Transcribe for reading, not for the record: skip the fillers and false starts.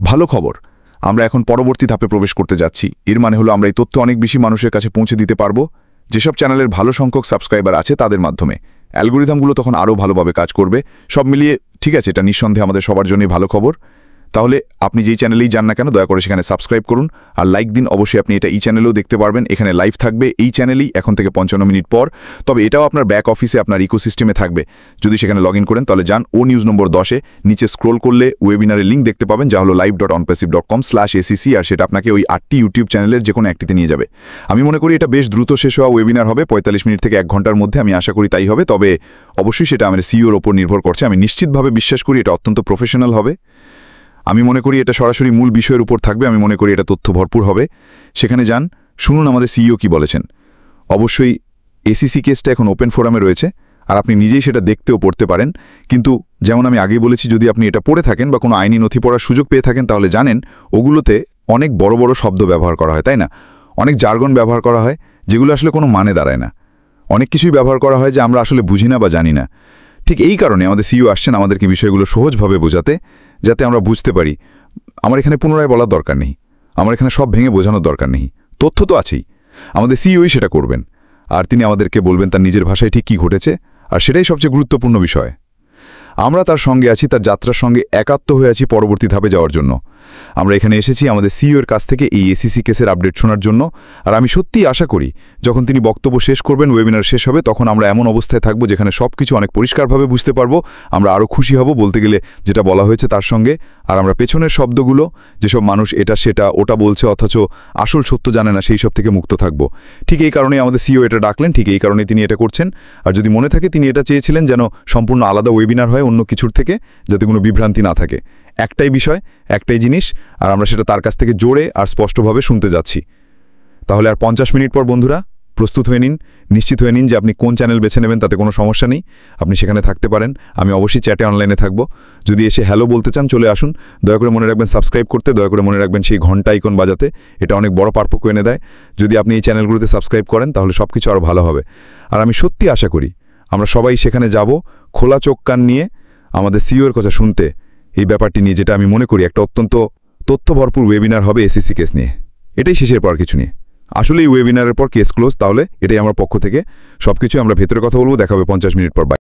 ভালো খবর, আমরা এখন পরবর্তী ধাপে প্রবেশ করতে যাচ্ছি। এর মানে হলো আমরা এই তথ্য অনেক বেশি মানুষের কাছে পৌঁছে দিতে পারবো, যেসব চ্যানেলের ভালো সংখ্যক সাবস্ক্রাইবার আছে তাদের মাধ্যমে। অ্যালগোরিদমগুলো তখন আরও ভালোভাবে কাজ করবে। সব মিলিয়ে ঠিক আছে, এটা নিঃসন্দেহে আমাদের সবার জন্যই ভালো খবর। তাহলে আপনি যেই চ্যানেলেই যান না কেন, দয়া করে সেখানে সাবস্ক্রাইব করুন আর লাইক দিন। অবশ্যই আপনি এটা এই চ্যানেলেও দেখতে পারবেন, এখানে লাইভ থাকবে এই চ্যানেলেই এখন থেকে 55 মিনিট পর। তবে এটাও আপনার ব্যাক অফিসে আপনার ইকোসিস্টেমে থাকবে। যদি সেখানে লগ করেন তাহলে যান ও নিউজ নম্বর 10-এ, নিচে স্ক্রোল করলে ওয়েবিনারের লিঙ্ক দেখতে পাবেন, যা হলো live.onpassive.com/acc, আর সেটা আপনাকে ওই 8টি ইউটিউব চ্যানেলের যে কোনো একটিতে নিয়ে যাবে। আমি মনে করি এটা বেশ দ্রুত শেষ হওয়া ওয়েবিনার হবে, 45 মিনিট থেকে 1 ঘন্টার মধ্যে। আমি আশা করি তাই হবে। তবে অবশ্যই সেটা আমার সিইওর ওপর নির্ভর করছে। আমি নিশ্চিতভাবে বিশ্বাস করি এটা অত্যন্ত প্রফেশনাল হবে। আমি মনে করি এটা সরাসরি মূল বিষয়ের উপর থাকবে। আমি মনে করি এটা তথ্য ভরপুর হবে। সেখানে যান, শুনুন আমাদের সিইও কি বলেছেন। অবশ্যই এসিসি কেসটা এখন ওপেন ফোরামে রয়েছে, আর আপনি নিজেই সেটা দেখতেও পড়তে পারেন। কিন্তু যেমন আমি আগেই বলেছি, যদি আপনি এটা পড়ে থাকেন বা কোনো আইনি নথি পড়ার সুযোগ পেয়ে থাকেন, তাহলে জানেন ওগুলোতে অনেক বড় বড় শব্দ ব্যবহার করা হয়, তাই না? অনেক জার্গন ব্যবহার করা হয় যেগুলো আসলে কোনো মানে দাঁড়ায় না। অনেক কিছুই ব্যবহার করা হয় যে আমরা আসলে বুঝি না বা জানি না। ঠিক এই কারণে আমাদের সিইও আসছেন আমাদেরকে বিষয়গুলো সহজভাবে বোঝাতে, যাতে আমরা বুঝতে পারি। আমার এখানে পুনরায় বলার দরকার নেই, আমার এখানে সব ভেঙে বোঝানোর দরকার নেই। তথ্য তো আছেই, আমাদের সিইওই সেটা করবেন, আর তিনি আমাদেরকে বলবেন তার নিজের ভাষায় ঠিক কী ঘটেছে। আর সেটাই সবচেয়ে গুরুত্বপূর্ণ বিষয়। আমরা তার সঙ্গে আছি, তার যাত্রার সঙ্গে একাত্ম হয়ে আছি পরবর্তী ধাপে যাওয়ার জন্য। আমরা এখানে এসেছি আমাদের সিইওর কাছ থেকে এই এসিসি কেসের আপডেট শোনার জন্য। আর আমি সত্যিই আশা করি যখন তিনি বক্তব্য শেষ করবেন, ওয়েবিনার শেষ হবে, তখন আমরা এমন অবস্থায় থাকব যেখানে সব কিছু অনেক পরিষ্কারভাবে বুঝতে পারবো। আমরা আরও খুশি হব, বলতে গেলে যেটা বলা হয়েছে তার সঙ্গে। আর আমরা পেছনের শব্দগুলো, যেসব মানুষ এটা সেটা ওটা বলছে অথচ আসল সত্য জানে না, সেই সব থেকে মুক্ত থাকব। ঠিক এই কারণেই আমাদের সিইও এটা ডাকলেন, ঠিক এই কারণেই তিনি এটা করছেন। আর যদি মনে থাকে, তিনি এটা চেয়েছিলেন যেন সম্পূর্ণ আলাদা ওয়েবিনার হয় অন্য কিছুর থেকে, যাতে কোনো বিভ্রান্তি না থাকে। একটাই বিষয়, একটাই জিনিস, আর আমরা সেটা তার কাছ থেকে জোরে আর স্পষ্টভাবে শুনতে যাচ্ছি। তাহলে আর 50 মিনিট পর বন্ধুরা, প্রস্তুত হয়ে নিন, নিশ্চিত হয়ে নিন যে আপনি কোন চ্যানেল বেছে নেবেন, তাতে কোনো সমস্যা নেই। আপনি সেখানে থাকতে পারেন, আমি অবশ্যই চ্যাটে অনলাইনে থাকব। যদি এসে হ্যালো বলতে চান, চলে আসুন। দয়া করে মনে রাখবেন সাবস্ক্রাইব করতে, দয়া করে মনে রাখবেন সেই ঘন্টা আইকন বাজাতে। এটা অনেক বড় পার্থক্য এনে দেয়। যদি আপনি এই চ্যানেলগুলোতে সাবস্ক্রাইব করেন, তাহলে সব কিছু আরও ভালো হবে। আর আমি সত্যি আশা করি আমরা সবাই সেখানে যাব খোলা চোখ কান নিয়ে, আমাদের সিইওর কথা শুনতে, এই ব্যাপারটি নিয়ে, যেটা আমি মনে করি একটা অত্যন্ত তথ্য ভরপুর ওয়েবিনার হবে এসিসি কেস নিয়ে। এটাই শেষের পর কিছু নিয়ে। আসলে এই ওয়েবিনারের পর কেস ক্লোজ। তাহলে এটাই আমার পক্ষ থেকে সবকিছু। আমরা ভেতরে কথা বলবো, দেখা হবে 50 মিনিট পর।